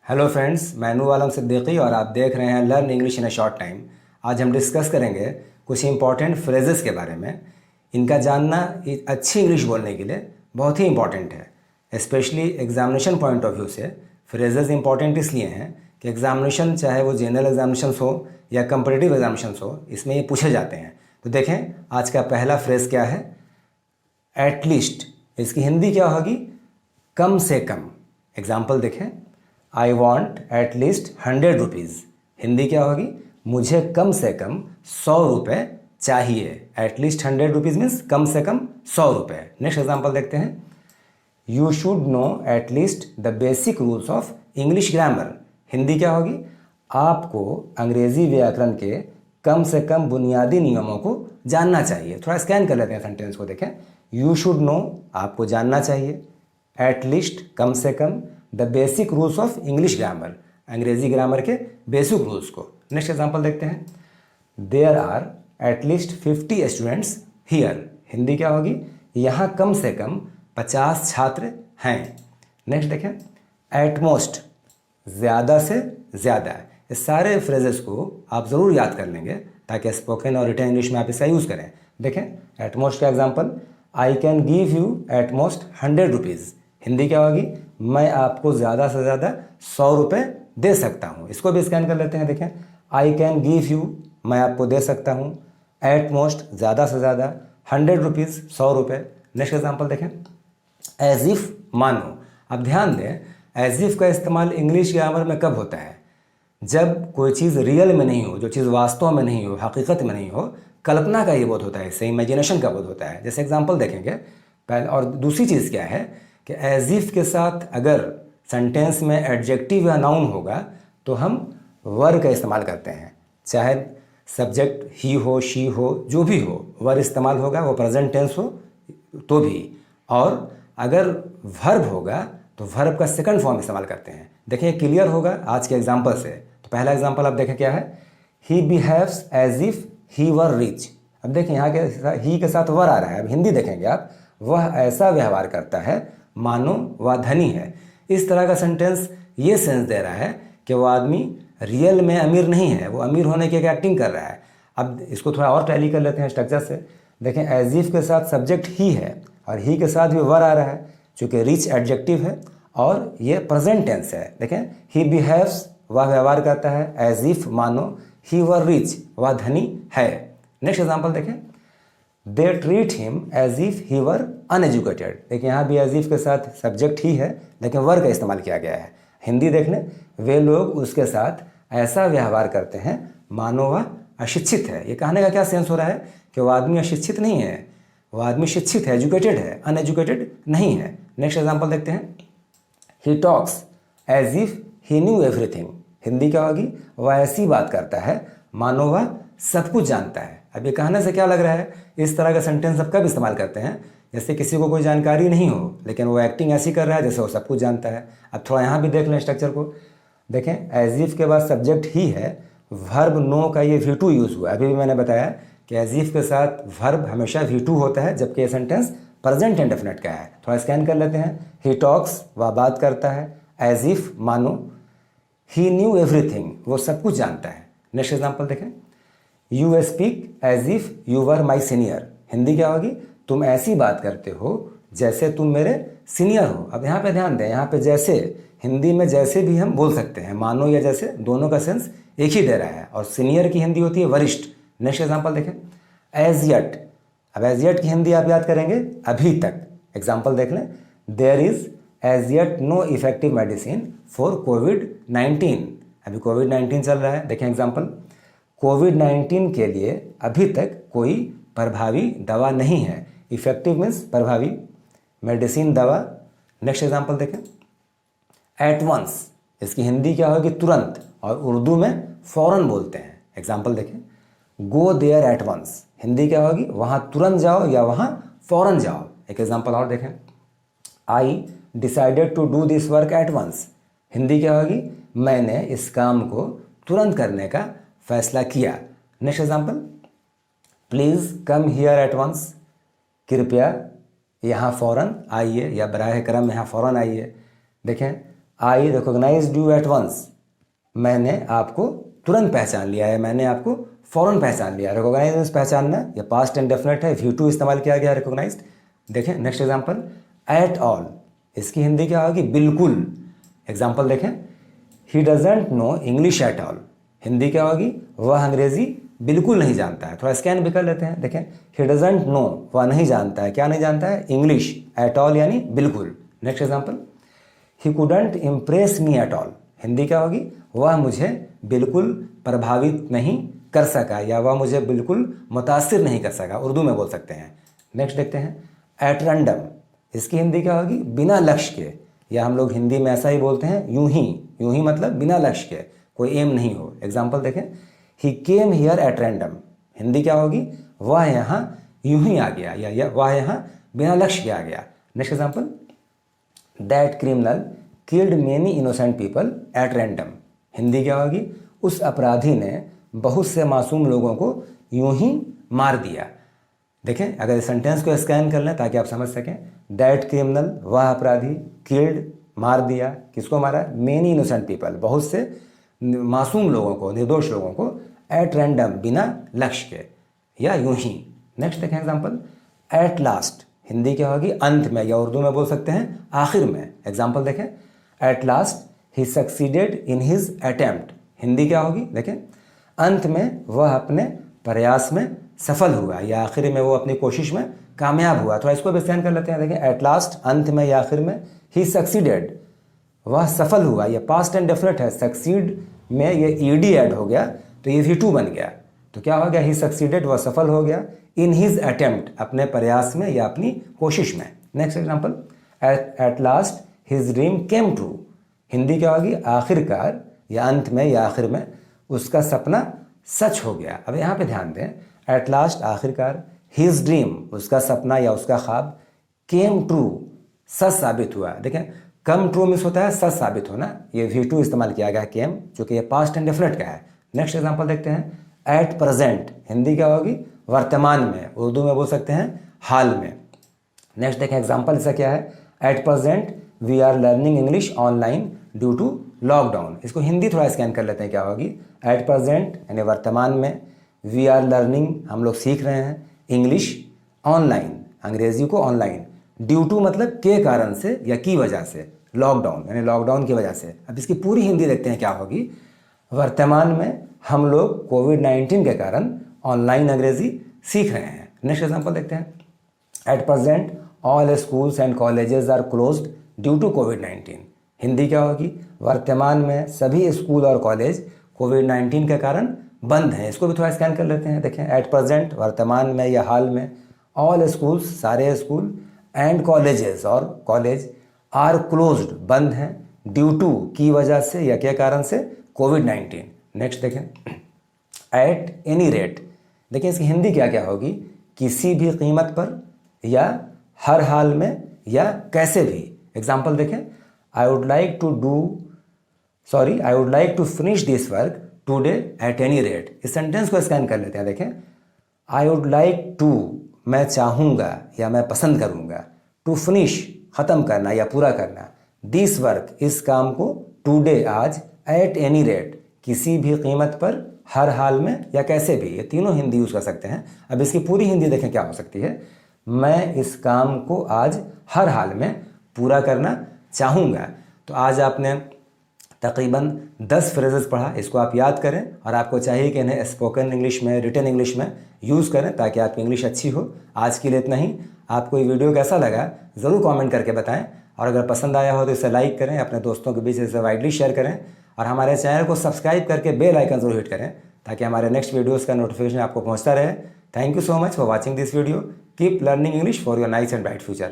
Hello friends, मैं नूर आलम सिद्दीकी और आप देख रहे हैं learn English in a short time. आज हम डिस्कस करेंगे कुछ इंपॉर्टेंट फ्रेजेस के बारे में। इनका जानना अच्छी इंग्लिश बोलने के लिए बहुत ही इंपॉर्टेंट है। Specially examination point of view से फ्रेजेस इंपॉर्टेंट इसलिए हैं कि एग्जामिनेशन, चाहे वो जनरल एग्जामिनेशंस हो या कंपटीटिव एग्जामिनेशंस हो, इसमें ये पूछे जाते हैं। तो देखें आज का पहला फ्रेज़ क्या है। एटलीस्ट, इसकी हिंदी क्या होगी? कम से कम। एग्जाम्पल देखें, I want at least 100 rupees. Hindi क्या होगी? मुझे कम से कम 100 रुपये चाहिए। एट लीस्ट 100 रुपीज़ मीन्स कम से कम 100 रुपये। नेक्स्ट एग्जाम्पल देखते हैं, you should know at least the basic rules of English grammar. Hindi क्या होगी? आपको अंग्रेजी व्याकरण के कम से कम बुनियादी नियमों को जानना चाहिए। थोड़ा स्कैन कर लेते हैं सेंटेंस को, देखें। यू शुड नो, आपको जानना चाहिए। एट लीस्ट, कम से कम। The basic rules of English grammar, अंग्रेजी ग्रामर के बेसिक रूल्स को। नेक्स्ट एग्जाम्पल देखते हैं, there are at least 50 students here. Hindi क्या होगी? यहाँ कम से कम 50 छात्र हैं। नेक्स्ट देखें, एट मोस्ट, ज़्यादा से ज़्यादा। इस सारे फ्रेजेस को आप ज़रूर याद कर लेंगे ताकि स्पोकन और रिटन इंग्लिश में आप इसे यूज़ करें। देखें, एट मोस्ट का example, I can give you at most 100 rupees. Hindi क्या होगी? मैं आपको ज़्यादा से ज़्यादा 100 रुपये दे सकता हूँ। इसको भी स्कैन कर लेते हैं, देखें। आई कैन गिव यू, मैं आपको दे सकता हूँ। एट मोस्ट, ज़्यादा से ज़्यादा। 100 रुपीज़, 100 रुपये। नेक्स्ट एग्जाम्पल देखें, एज इफ़, मानो। अब ध्यान दें, एज इफ़ का इस्तेमाल इंग्लिश ग्रामर में कब होता है? जब कोई चीज़ रियल में नहीं हो, जो चीज़ वास्तव में नहीं हो, हकीकत में नहीं हो, कल्पना का ये बोध होता है, इससे इमेजिनेशन का बोध होता है। जैसे एग्जाम्पल देखेंगे पहले। और दूसरी चीज़ क्या है कि एज इफ़ के साथ अगर सेंटेंस में एडजेक्टिव या नाउन होगा तो हम वर का इस्तेमाल करते हैं। चाहे सब्जेक्ट ही हो, शी हो, जो भी हो, वर इस्तेमाल होगा, वो प्रेजेंट टेंस हो तो भी। और अगर वर्ब होगा तो वर्ब का सेकंड फॉर्म इस्तेमाल करते हैं। देखिए क्लियर होगा आज के एग्जाम्पल से। तो पहला एग्जाम्पल आप देखें क्या है, he behaves as if he were rich. अब देखिए यहाँ के ही के साथ वर आ रहा है। अब हिंदी देखेंगे आप, वह ऐसा व्यवहार करता है मानो वह धनी है। इस तरह का सेंटेंस ये सेंस दे रहा है कि वो आदमी रियल में अमीर नहीं है, वो अमीर होने की एक एक्टिंग कर रहा है। अब इसको थोड़ा और टैली कर लेते हैं स्ट्रक्चर से। देखें, एज इफ के साथ सब्जेक्ट ही है और ही के साथ भी वर आ रहा है, चूँकि रिच एडजेक्टिव है और ये प्रेजेंट टेंस है। देखें, ही बिहेव्स, वह व्यवहार करता है, एज इफ मानो ही वर रिच, वह धनी है। नेक्स्ट एग्जाम्पल देखें, they treat him as if he were uneducated. देखिए यहाँ भी एज इफ के साथ सब्जेक्ट ही है लेकिन वर का इस्तेमाल किया गया है। हिंदी देख लें, वे लोग उसके साथ ऐसा व्यवहार करते हैं मानो वह अशिक्षित है। ये कहने का क्या सेंस हो रहा है कि वह आदमी अशिक्षित नहीं है, वह आदमी शिक्षित है, एजुकेटेड है, अनएजुकेटेड नहीं है। नेक्स्ट एग्जाम्पल देखते हैं, he talks as if he knew everything. Hindi क्या होगी? वह ऐसी बात करता है मानो वह सब कुछ जानता है। अब ये कहने से क्या लग रहा है, इस तरह का सेंटेंस आप कब इस्तेमाल करते हैं? जैसे किसी को कोई जानकारी नहीं हो लेकिन वो एक्टिंग ऐसी कर रहा है जैसे वो सब कुछ जानता है। अब थोड़ा यहाँ भी देख लें स्ट्रक्चर को। देखें, एज इफ के बाद सब्जेक्ट ही है, वर्ब नो का ये V2 यूज़ हुआ है। अभी भी मैंने बताया कि एज इफ के साथ वर्ब हमेशा V2 होता है, जबकि ये सेंटेंस प्रेजेंट इंडेफिनिट का है। थोड़ा स्कैन कर लेते हैं, ही टॉक्स, वह बात करता है, एज इफ मानो ही न्यू एवरीथिंग, वो सब कुछ जानता है। नेक्स्ट एग्जाम्पल देखें, you speak as if you were my senior. Hindi क्या होगी? तुम ऐसी बात करते हो जैसे तुम मेरे सीनियर हो। अब यहाँ पे ध्यान दें, यहाँ पे जैसे, हिंदी में जैसे भी हम बोल सकते हैं, मानो या जैसे, दोनों का सेंस एक ही दे रहा है। और सीनियर की हिंदी होती है वरिष्ठ। नेक्स्ट एग्जाम्पल देखें, एज यट। अब एज यट की हिंदी आप याद करेंगे, अभी तक। एग्जाम्पल देख लें, there is as yet no effective medicine for कोविड-19। अभी कोविड-19 चल रहा है। देखें एग्जाम्पल, कोविड-19 के लिए अभी तक कोई प्रभावी दवा नहीं है। इफेक्टिव मीन्स प्रभावी, मेडिसिन दवा। नेक्स्ट एग्जाम्पल देखें, एट वंस। इसकी हिंदी क्या होगी? तुरंत। और उर्दू में फ़ौरन बोलते हैं। एग्जाम्पल देखें, go there at once. Hindi क्या होगी? वहाँ तुरंत जाओ या वहाँ फ़ौरन जाओ। एक एग्जाम्पल और देखें, I decided to do this work at once. Hindi क्या होगी? मैंने इस काम को तुरंत करने का फैसला किया। Next example, please come here at once. कृपया यहाँ फ़ौरन आइए या बराह करम यहाँ फ़ौरन आइए। देखें, आई रिकोगनाइज्ड यू एट वंस, मैंने आपको तुरंत पहचान लिया है, मैंने आपको फ़ौरन पहचान लिया। रिकोगनाइज मीन्स पहचानना, या पास्ट इंडेफिनिट है, V2 इस्तेमाल किया गया रिकोगनाइज्ड। देखें नेक्स्ट एग्जांपल, एट ऑल, इसकी हिंदी क्या होगी? बिल्कुल। एग्जांपल देखें, he doesn't know English at all, Hindi क्या होगी? वह अंग्रेज़ी बिल्कुल नहीं जानता है। थोड़ा स्कैन भी कर लेते हैं। देखें, ही डजेंट नो, वह नहीं जानता है, क्या नहीं जानता है? इंग्लिश। एट ऑल यानी बिल्कुल। Next example, he couldn't impress me at all, Hindi क्या होगी? वह मुझे बिल्कुल प्रभावित नहीं कर सका, या वह मुझे बिल्कुल मुतासिर नहीं कर सका, उर्दू में बोल सकते हैं। नेक्स्ट देखते हैं, एट रैंडम, इसकी हिंदी क्या होगी? बिना लक्ष्य के, या हम लोग हिंदी में ऐसा ही बोलते हैं, यूं ही मतलब बिना लक्ष्य के, कोई एम नहीं हो। एग्जाम्पल देखें, he came here at random, Hindi क्या होगी? वह यहाँ यूं ही आ गया, या वह यहाँ बिना लक्ष्य के आ गया। Next example, that criminal killed many innocent people at random, Hindi क्या होगी? उस अपराधी ने बहुत से मासूम लोगों को यूं ही मार दिया। देखें, अगर इस सेंटेंस को स्कैन कर लें ताकि आप समझ सकें, दैट क्रिमिनल, वह अपराधी, किल्ड, मार दिया, किसको मारा? मेनी इनोसेंट पीपल, बहुत से मासूम लोगों को, निर्दोष लोगों को, एट रैंडम, बिना लक्ष्य के, या यूं ही। नेक्स्ट देखें एग्जाम्पल, एट लास्ट, हिंदी क्या होगी? अंत में, या उर्दू में बोल सकते हैं आखिर में। एग्जाम्पल देखें, at last he succeeded in his attempt, Hindi क्या होगी? देखें, अंत में वह अपने प्रयास में सफल हुआ, या आखिर में वो अपनी कोशिश में कामयाब हुआ। तो इसको भी स्कैन कर लेते हैं। देखें, एट लास्ट, अंत में या आखिर में, ही सक्सीडेड, वह सफल हुआ, ये पास्ट एंड डेफिनेट है, सक्सीड में ये ईडी ऐड हो गया तो ये V2 बन गया। तो क्या हो गया? ही सक्सीडेड, वह सफल हो गया, इन हिज अटेम्प्ट, अपने प्रयास में या अपनी कोशिश में। Next example, at last his dream came true, Hindi क्या होगी? आखिरकार, या अंत में या आखिर में उसका सपना सच हो गया। अब यहाँ पे ध्यान दें, एट लास्ट आखिरकार, हिज ड्रीम, उसका सपना या उसका ख्वाब, केम ट्रू, सच साबित हुआ। देखें, कम ट्रू मिस होता है सच साबित होना, ये V2 इस्तेमाल किया गया केम, जो कि ये पास्ट एंड डेफिनेट का है। नेक्स्ट एग्जांपल देखते हैं, एट प्रेजेंट, हिंदी क्या होगी? वर्तमान में, उर्दू में बोल सकते हैं हाल में। नेक्स्ट देखें एग्जांपल, इसका क्या है? At present we are learning English online due to lockdown, इसको हिंदी थोड़ा स्कैन कर लेते हैं, क्या होगी? एट प्रेजेंट यानी वर्तमान में, वी आर लर्निंग, हम लोग सीख रहे हैं, इंग्लिश ऑनलाइन, अंग्रेजी को ऑनलाइन, ड्यू टू मतलब के कारण से या की वजह से, लॉकडाउन यानी लॉकडाउन की वजह से। अब इसकी पूरी हिंदी देखते हैं क्या होगी? वर्तमान में हम लोग कोविड-19 के कारण ऑनलाइन अंग्रेजी सीख रहे हैं। नेक्स्ट एग्जांपल देखते हैं, at present all schools and colleges are closed due to कोविड-19, हिंदी क्या होगी? वर्तमान में सभी स्कूल और कॉलेज कोविड-19 के कारण बंद हैं। इसको भी थोड़ा स्कैन कर लेते हैं। देखें, एट प्रेजेंट वर्तमान में या हाल में, ऑल स्कूल्स सारे स्कूल, एंड कॉलेजेस और कॉलेज, आर क्लोज्ड बंद हैं, ड्यू टू की वजह से या के कारण से, कोविड-19। नेक्स्ट देखें, एट एनी रेट, देखिए इसकी हिंदी क्या क्या होगी? किसी भी कीमत पर, या हर हाल में, या कैसे भी। एग्जाम्पल देखें, I would like to finish this work today at any rate. इस सेंटेंस को स्कैन कर लेते हैं। देखें, आई वुड लाइक टू, मैं चाहूँगा या मैं पसंद करूँगा, टू फिनिश ख़त्म करना या पूरा करना, दिस वर्क इस काम को, टुडे आज, एट एनी रेट किसी भी कीमत पर, हर हाल में, या कैसे भी। ये तीनों हिंदी यूज़ कर सकते हैं। अब इसकी पूरी हिंदी देखें क्या हो सकती है? मैं इस काम को आज हर हाल में पूरा करना चाहूँगा। तो आज आपने तकरीबन 10 फ्रेजेस पढ़ा, इसको आप याद करें, और आपको चाहिए कि इन्हें स्पोकन इंग्लिश में, रिटन इंग्लिश में यूज़ करें ताकि आपकी इंग्लिश अच्छी हो। आज के लिए इतना ही। आपको ये वीडियो कैसा लगा ज़रूर कमेंट करके बताएं, और अगर पसंद आया हो तो इसे लाइक करें, अपने दोस्तों के बीच इसे वाइडली शेयर करें, और हमारे चैनल को सब्सक्राइब करके बेल आइकन जरूर हिट करें ताकि हमारे नेक्स्ट वीडियोज़ का नोटिफिकेशन आपको पहुँचता रहे। Thank you so much for watching this video. Keep learning English for your nice and bright future.